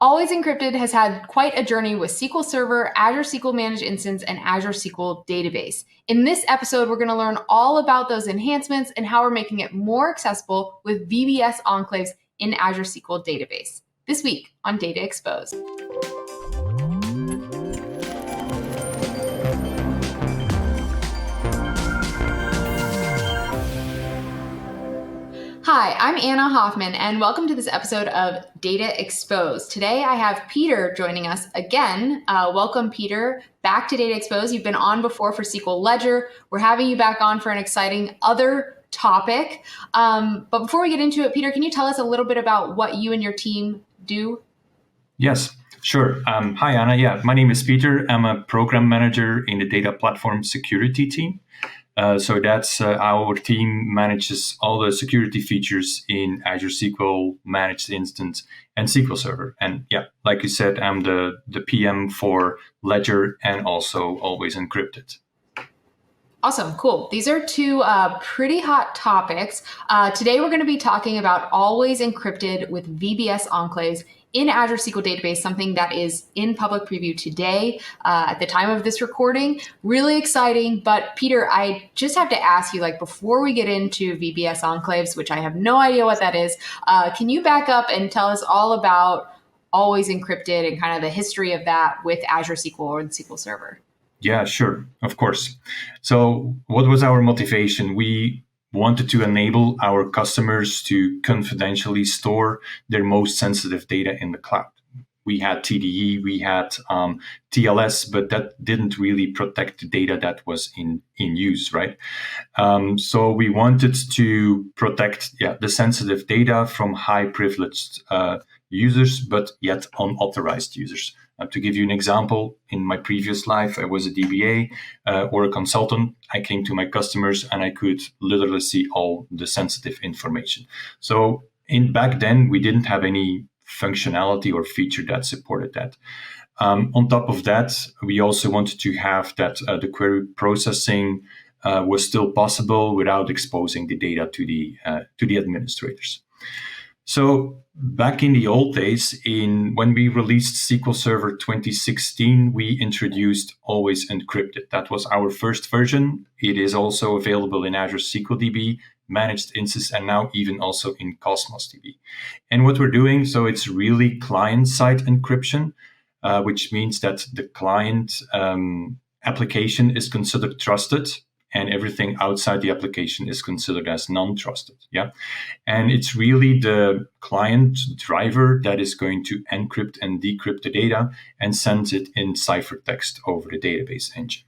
Always Encrypted has had quite a journey with SQL Server, Azure SQL Managed Instance, and Azure SQL Database. In this episode, we're going to learn all about those enhancements and how we're making it more accessible with VBS enclaves in Azure SQL Database. This week on Data Exposed. Hi, I'm Anna Hoffman, and welcome to this episode of Data Exposed. Today, I have Pieter joining us again. Welcome, Pieter, back to Data Exposed. You've been on before for SQL Ledger. We're having you back on for an exciting other topic. But before we get into it, Pieter, can you tell us a little bit about what you and your team do? Yes, sure. Hi, Anna. Yeah, my name is Pieter. I'm a program manager in the data platform security team. So that's our team manages all the security features in Azure SQL Managed Instance and SQL Server. And yeah, like you said, I'm the PM for Ledger and also Always Encrypted. Awesome, cool. These are two pretty hot topics. Today we're going to be talking about Always Encrypted with VBS enclaves in Azure SQL Database, something that is in public preview today at the time of this recording. Really exciting. But Pieter, I just have to ask you, before we get into VBS enclaves, which I have no idea what that is, can you back up and tell us all about Always Encrypted and kind of the history of that with Azure SQL or the SQL Server? Yeah, sure. Of course. So what was our motivation? We wanted to enable our customers to confidentially store their most sensitive data in the cloud. We had TDE, we had TLS, but that didn't really protect the data that was in use, right? So we wanted to protect the sensitive data from high privileged users, but yet unauthorized users. To give you an example, in my previous life, I was a DBA or a consultant. I came to my customers and I could literally see all the sensitive information. So back then, we didn't have any functionality or feature that supported that. On top of that, we also wanted to have that the query processing was still possible without exposing the data to the administrators. So back in the old days, when we released SQL Server 2016, we introduced Always Encrypted. That was our first version. It is also available in Azure SQL DB, Managed Instance, and now even also in Cosmos DB. And what we're doing, so it's really client-side encryption, which means that the client application is considered trusted, and everything outside the application is considered as non-trusted. Yeah, and it's really the client driver that is going to encrypt and decrypt the data and send it in ciphertext over the database engine.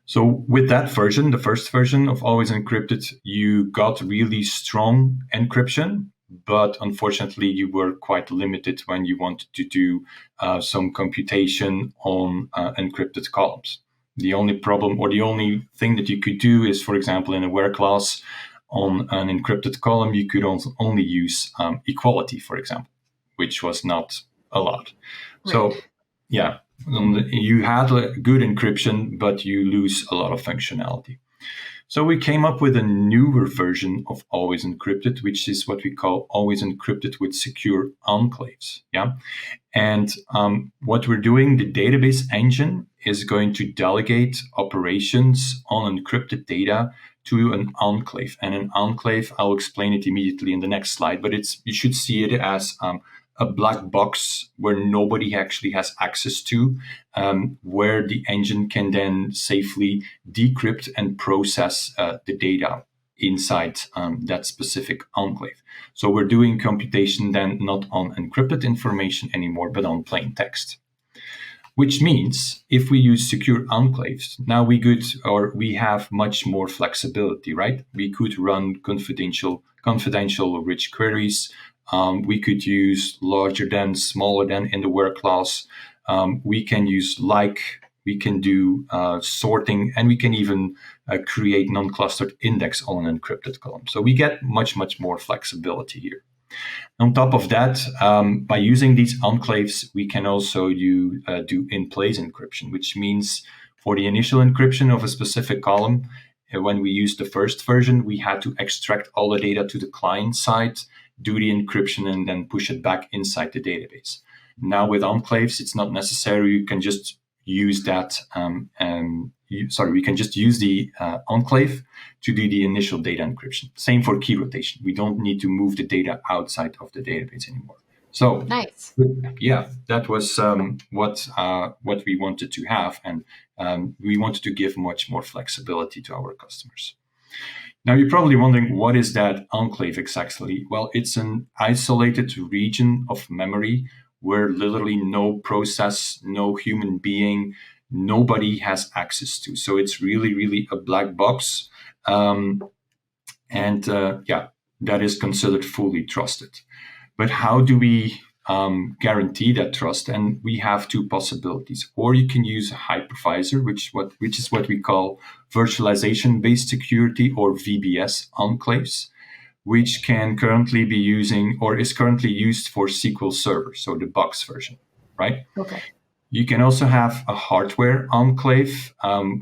So with that version, the first version of Always Encrypted, you got really strong encryption, but unfortunately you were quite limited when you wanted to do some computation on encrypted columns. The only problem or the only thing that you could do is, for example, in a where clause on an encrypted column, you could only use equality, for example, which was not allowed. Right. So, yeah, you had a good encryption, but you lose a lot of functionality. So we came up with a newer version of Always Encrypted, which is what we call Always Encrypted with secure enclaves. Yeah, and what we're doing, the database engine is going to delegate operations on encrypted data to an enclave. And an enclave, I'll explain it immediately in the next slide, but you should see it as a black box where nobody actually has access to, where the engine can then safely decrypt and process the data inside that specific enclave. So we're doing computation then not on encrypted information anymore, but on plain text. Which means if we use secure enclaves, now we have much more flexibility, right? We could run confidential rich queries. We could use larger than, smaller than in the where clause. We can use we can do sorting, and we can even create non-clustered index on an encrypted column. So we get much, much more flexibility here. On top of that, by using these enclaves, we can also do in-place encryption, which means for the initial encryption of a specific column, when we used the first version, we had to extract all the data to the client side, do the encryption, and then push it back inside the database. Now with enclaves, it's not necessary. You can just use that. We can just use the enclave to do the initial data encryption. Same for key rotation. We don't need to move the data outside of the database anymore. So Nice. yeah, that was what we wanted to have, and we wanted to give much more flexibility to our customers. Now, you're probably wondering, what is that enclave exactly? Well, it's an isolated region of memory where literally no process, no human being, nobody has access to. So it's really, really a black box. That is considered fully trusted. But how do we guarantee that trust? And we have two possibilities. Or you can use a hypervisor, which is what we call virtualization-based security, or VBS enclaves, which can currently be using or is currently used for SQL Server, so the box version, right? Okay. You can also have a hardware enclave,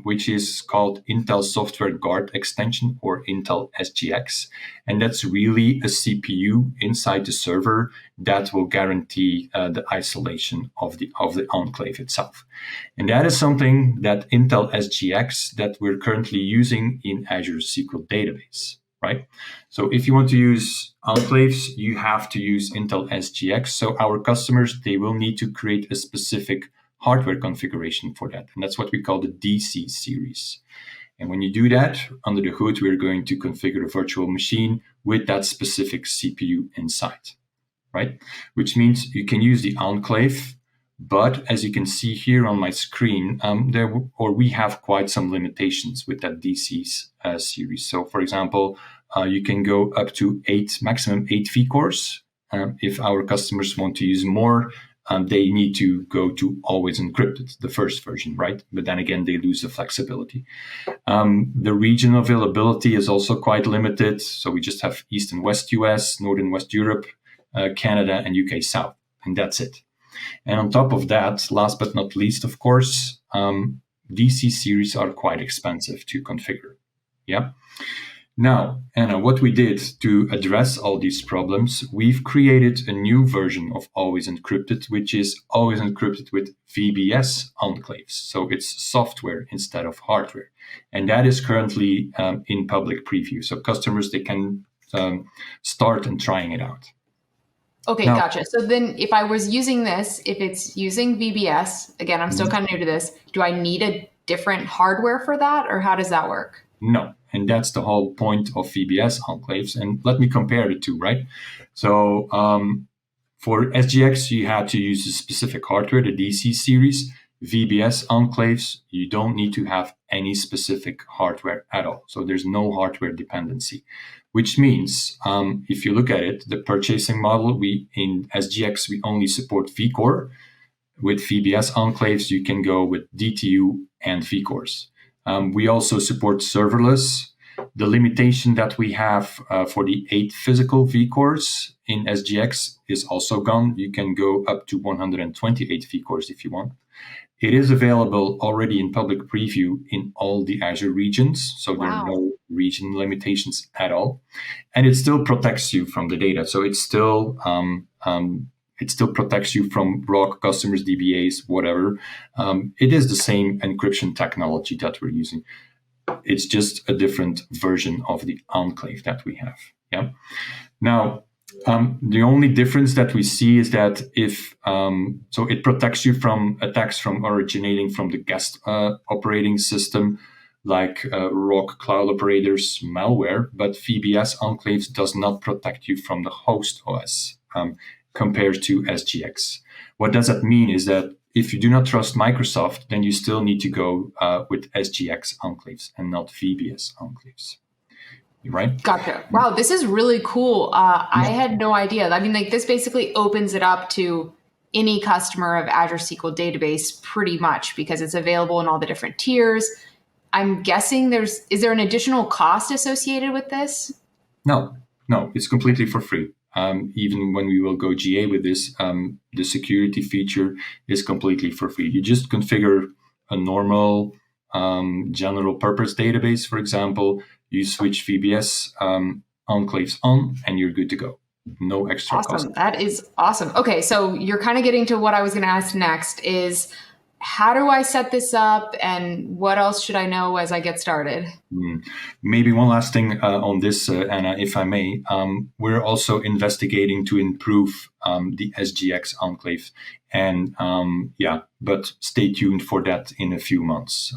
which is called Intel Software Guard Extension, or Intel SGX. And that's really a CPU inside the server that will guarantee the isolation of the enclave itself. And that is something that Intel SGX that we're currently using in Azure SQL Database, right? So if you want to use enclaves, you have to use Intel SGX. So our customers, they will need to create a specific hardware configuration for that. And that's what we call the DC series. And when you do that, under the hood, we're going to configure a virtual machine with that specific CPU inside, right? Which means you can use the enclave, but as you can see here on my screen, we have quite some limitations with that DC series. So for example, you can go up to maximum 8 vCores. If our customers want to use more, they need to go to Always Encrypted, the first version, right? But then again, they lose the flexibility. The region availability is also quite limited. So we just have East and West US, North and West Europe, Canada, and UK South, and that's it. And on top of that, last but not least, of course, DC series are quite expensive to configure. Yeah. Now, Anna, what we did to address all these problems, we've created a new version of Always Encrypted, which is Always Encrypted with VBS enclaves. So it's software instead of hardware. And that is currently in public preview. So customers, they can start and trying it out. Okay, Now, gotcha. So then if I was using this, if it's using VBS, again, I'm still kind of new to this, do I need a different hardware for that, or how does that work? No. And that's the whole point of VBS enclaves. And let me compare the two, right? So for SGX, you had to use a specific hardware, the DC series. VBS enclaves, you don't need to have any specific hardware at all. So there's no hardware dependency, which means if you look at it, the purchasing model, in SGX, we only support vCore. With VBS enclaves, you can go with DTU and vCores. We also support serverless. The limitation that we have for the 8 physical vCores in SGX is also gone. You can go up to 128 vCores if you want. It is available already in public preview in all the Azure regions, so there are no region limitations at all. And it still protects you from the data. So it still protects you from ROC, customers, DBAs, whatever. It is the same encryption technology that we're using. It's just a different version of the enclave that we have. Yeah. Now, the only difference that we see is that so it protects you from attacks from originating from the guest operating system, like ROC cloud operators, malware, but VBS enclaves does not protect you from the host OS compared to SGX. What does that mean is that if you do not trust Microsoft, then you still need to go with SGX enclaves and not VBS enclaves. Right? Gotcha. Wow, this is really cool. I had no idea. I mean, like, this basically opens it up to any customer of Azure SQL Database pretty much, because it's available in all the different tiers. I'm guessing is there an additional cost associated with this? No, it's completely for free. Even when we will go GA with this, the security feature is completely for free. You just configure a normal general purpose database, for example. You switch VBS enclaves on, and you're good to go. No extra cost. Awesome. That is awesome. Okay, so you're kind of getting to what I was going to ask next is how do I set this up and what else should I know as I get started? Maybe one last thing on this, Anna, if I may. We're also investigating to improve the SGX enclave. And yeah, but stay tuned for that in a few months.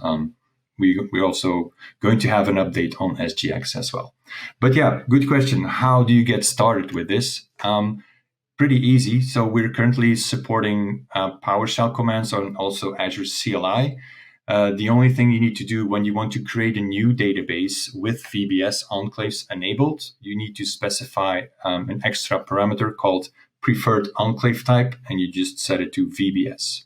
We're also going to have an update on SGX as well. But yeah, good question. How do you get started with this? Pretty easy. So we're currently supporting PowerShell commands on also Azure CLI. The only thing you need to do when you want to create a new database with VBS enclaves enabled, you need to specify an extra parameter called preferred enclave type, and you just set it to VBS.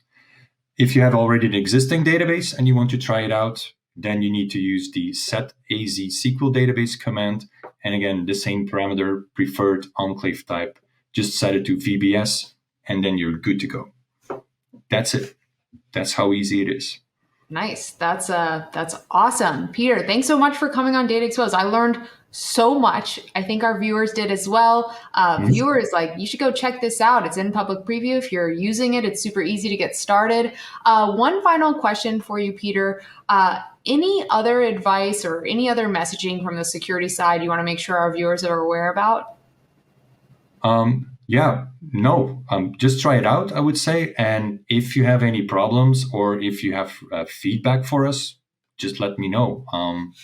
If you have already an existing database and you want to try it out, then you need to use the set AZ SQL Database command. And again, the same parameter, preferred enclave type, just set it to VBS, and then you're good to go. That's it. That's how easy it is. Nice. That's awesome. Pieter, thanks so much for coming on Data Exposed. I learned so much. I think our viewers did as well. Viewers, like you should go check this out. It's in public preview. If you're using it, it's super easy to get started. One final question for you, Pieter. Any other advice or any other messaging from the security side you want to make sure our viewers are aware about? Yeah, no, just try it out, I would say. And if you have any problems or if you have feedback for us, just let me know.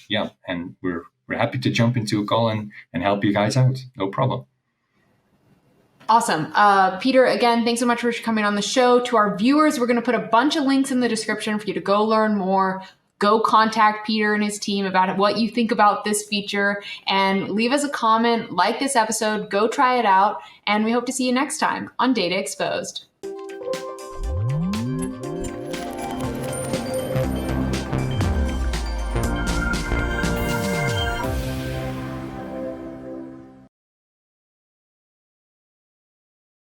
Yeah, and we're happy to jump into a call and help you guys out. No problem. Awesome. Pieter, again, thanks so much for coming on the show. To our viewers, we're going to put a bunch of links in the description for you to go learn more. Go contact Pieter and his team about what you think about this feature and leave us a comment, like this episode, go try it out, and we hope to see you next time on Data Exposed.